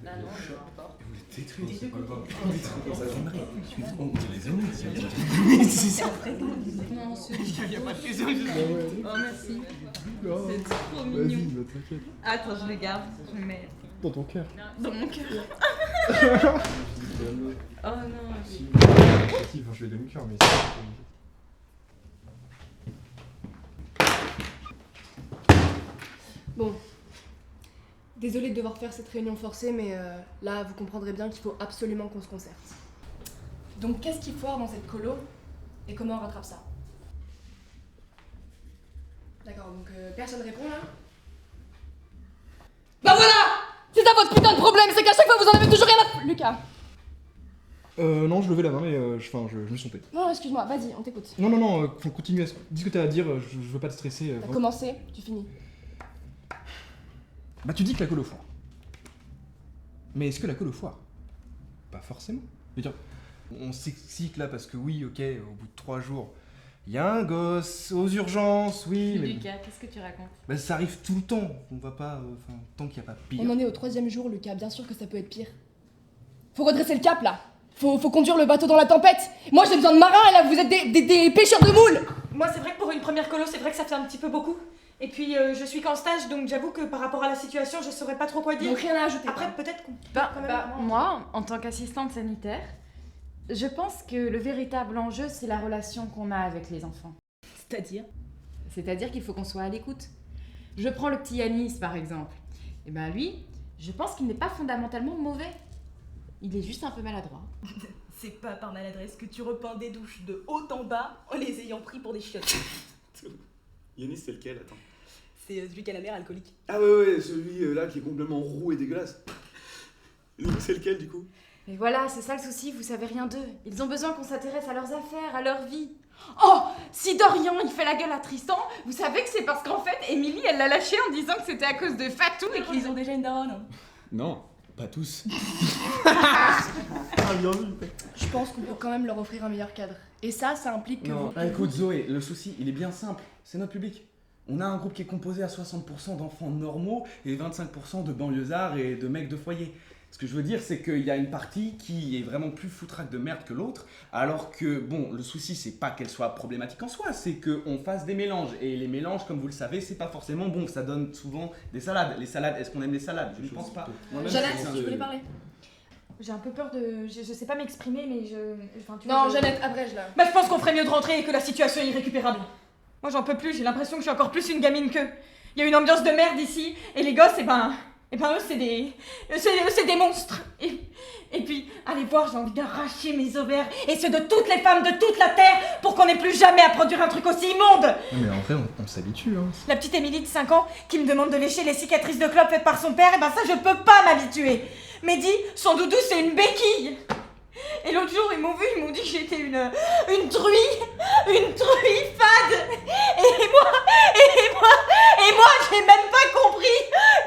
Là non, peu importe. Vous les détruisez, c'est pas le vin. On dit les ennemis, C'est ça. Non, il n'y a pas de question. Oh merci. C'est trop mignon. Vas-y, bah, t'inquiète. Attends, je le garde. Je le mets Dans ton cœur. dans mon cœur. Oh non. Si, enfin, je vais donner le cœur, mais Bon. Désolée de devoir faire cette réunion forcée, mais là, vous comprendrez bien qu'il faut absolument qu'on se concerte. Donc, qu'est-ce qu'il foire dans cette colo et comment on rattrape ça? D'accord, donc personne répond là? Bah voilà! C'est ça votre putain de problème, c'est qu'à chaque fois vous en avez toujours rien à... Lucas! non, je levais la main, mais je me suis trompé. Non, excuse-moi, vas-y, on t'écoute. Non, continue à dis ce que t'as à dire, je veux pas te stresser. T'as commencé, tu finis. Bah tu dis que la colo foire. Mais est-ce que la colo foire? Pas forcément. Je veux dire, on s'excite là parce que oui, ok, au bout de 3 jours, il y a un gosse aux urgences, oui, mais... Lucas, qu'est-ce que tu racontes? Bah ça arrive tout le temps, on va pas... tant qu'il n'y a pas pire. On en est au 3e jour, Lucas, bien sûr que ça peut être pire. Faut redresser le cap là. Faut conduire le bateau dans la tempête. Moi j'ai besoin de marins et là vous êtes des pêcheurs de moules. Moi c'est vrai que pour une première colo, c'est vrai que ça fait un petit peu beaucoup. Et puis je suis qu'en stage, donc j'avoue que par rapport à la situation, je saurais pas trop quoi dire. Donc rien à ajouter. Après peut-être qu'on... Moi, en tant qu'assistante sanitaire, je pense que le véritable enjeu, c'est la relation qu'on a avec les enfants. C'est-à-dire? C'est-à-dire qu'il faut qu'on soit à l'écoute. Je prends le petit Yanis, par exemple. Et ben lui, je pense qu'il n'est pas fondamentalement mauvais. Il est juste un peu maladroit. C'est pas par maladresse que tu repeins des douches de haut en bas en les ayant pris pour des chiottes. Yanis, c'est lequel? Attends. C'est celui qui a la mère alcoolique. Ah ouais, celui-là qui est complètement roux et dégueulasse. C'est lequel du coup? Et voilà, c'est ça le souci, vous savez rien d'eux. Ils ont besoin qu'on s'intéresse à leurs affaires, à leur vie. Oh, si Dorian, il fait la gueule à Tristan, vous savez que c'est parce qu'en fait, Émilie, elle l'a lâché en disant que c'était à cause de Fatou Et qu'ils ont déjà une daronne. Non, pas tous. Je pense qu'on peut quand même leur offrir un meilleur cadre. Et ça implique que Non, vous... écoute Zoé, le souci, il est bien simple. C'est notre public. On a un groupe qui est composé à 60% d'enfants normaux et 25% de banlieusards et de mecs de foyer. Ce que je veux dire, c'est qu'il y a une partie qui est vraiment plus foutraque de merde que l'autre, alors que, bon, le souci, c'est pas qu'elle soit problématique en soi, c'est qu'on fasse des mélanges. Et les mélanges, comme vous le savez, c'est pas forcément bon. Ça donne souvent des salades. Les salades, est-ce qu'on aime les salades? Je ne pense pas. Moi-même, Jeannette, c'est tu voulais parler? J'ai un peu peur de... Je sais pas m'exprimer, mais Enfin, tu vois, Non, Jeannette, abrège là. Bah je pense qu'on ferait mieux de rentrer et que la situation est irrécupérable. Moi j'en peux plus, j'ai l'impression que je suis encore plus une gamine qu'eux. Il y a une ambiance de merde ici, et les gosses, eux c'est des monstres. Et puis, allez voir, j'ai envie d'arracher mes ovaires, et ceux de toutes les femmes de toute la terre, pour qu'on n'ait plus jamais à produire un truc aussi immonde. Mais en vrai, on s'habitue, hein. La petite Émilie de 5 ans, qui me demande de lécher les cicatrices de clope faites par son père, et ben ça je peux pas m'habituer. Mehdi, son doudou c'est une béquille. Et l'autre jour, ils m'ont dit que j'étais une truie fade. Et moi, j'ai même pas compris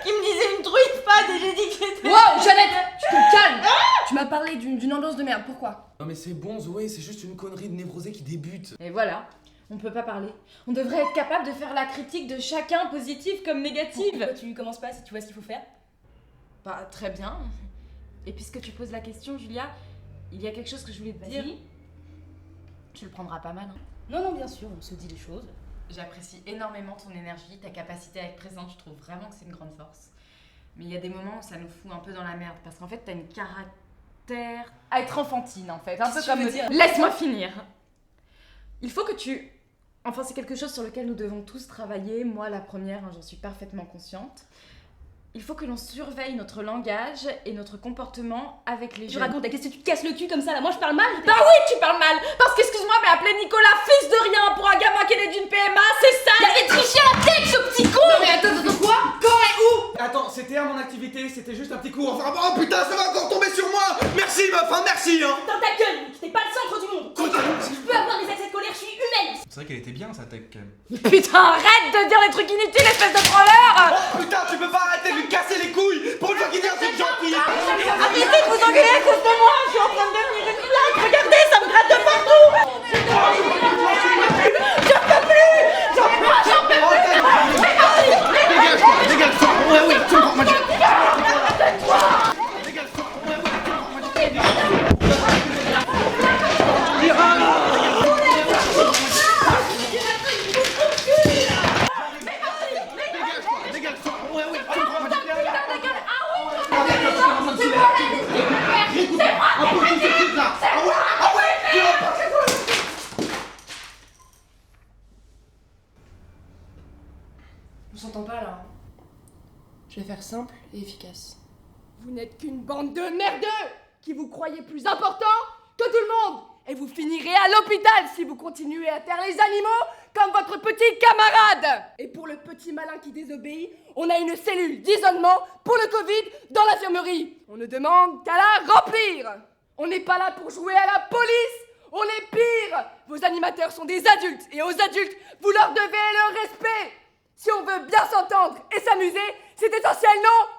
qu'ils me disaient une truie fade et j'ai dit que j'étais... Wow, Jeannette, tu te calmes. Tu m'as parlé d'une ambiance de merde, pourquoi? Non mais c'est bon Zoé, c'est juste une connerie de névrosé qui débute. Et voilà, on peut pas parler. On devrait être capable de faire la critique de chacun, positive comme négative. Pourquoi tu commences pas si tu vois ce qu'il faut faire? Bah, très bien. Et puisque tu poses la question, Julia, il y a quelque chose que je voulais te dire. Tu le prendras pas mal, hein. Non, bien sûr, on se dit les choses. J'apprécie énormément ton énergie, ta capacité à être présente, je trouve vraiment que c'est une grande force. Mais il y a des moments où ça nous fout un peu dans la merde, parce qu'en fait, t'as une caractère à être enfantine, en fait. Un peu comme... Laisse-moi finir. Il faut que tu... Enfin, c'est quelque chose sur lequel nous devons tous travailler, moi la première, hein, j'en suis parfaitement consciente. Il faut que l'on surveille notre langage et notre comportement avec les Tu jeunes. racontes, qu'est-ce que tu te casses le cul comme ça là? Moi je parle mal? Bah oui, tu parles mal. Parce qu'excuse-moi, mais appeler Nicolas fils de rien pour un gamin qui est né d'une PMA, c'est ça. Il avait triché à la tête, ce petit con! Non mais attends, quoi? Quand et où? Attends, c'était à mon activité, c'était juste un petit cours. Enfin, oh putain, ça va encore tomber sur moi! Merci meuf, hein, merci hein! Dans ta gueule, t'es pas le centre du monde! Je peux avoir des accès de colère, je suis humaine! C'est vrai qu'elle était bien, sa tech, quand même. Putain, arrête de dire des trucs inutiles, espèce de trolleur. Oh putain, tu peux pas arrêter de lui casser les couilles! Pour une fois qu'il dit un truc gentil! Arrêtez de vous engueuler à cause de moi, je suis en train de devenir une blague, regardez, ça me gratte de partout. J'en peux plus. Dégage-toi! Ouais, oui, tu me prends, moi faire simple et efficace. Vous n'êtes qu'une bande de merdeux qui vous croyez plus important que tout le monde. Et vous finirez à l'hôpital si vous continuez à taire les animaux comme votre petit camarade. Et pour le petit malin qui désobéit, on a une cellule d'isolement pour le Covid dans l'infirmerie. On ne demande qu'à la remplir. On n'est pas là pour jouer à la police. On est pire. Vos animateurs sont des adultes. Et aux adultes, vous leur devez le respect. Si on veut bien s'entendre et s'amuser, c'est essentiel, non?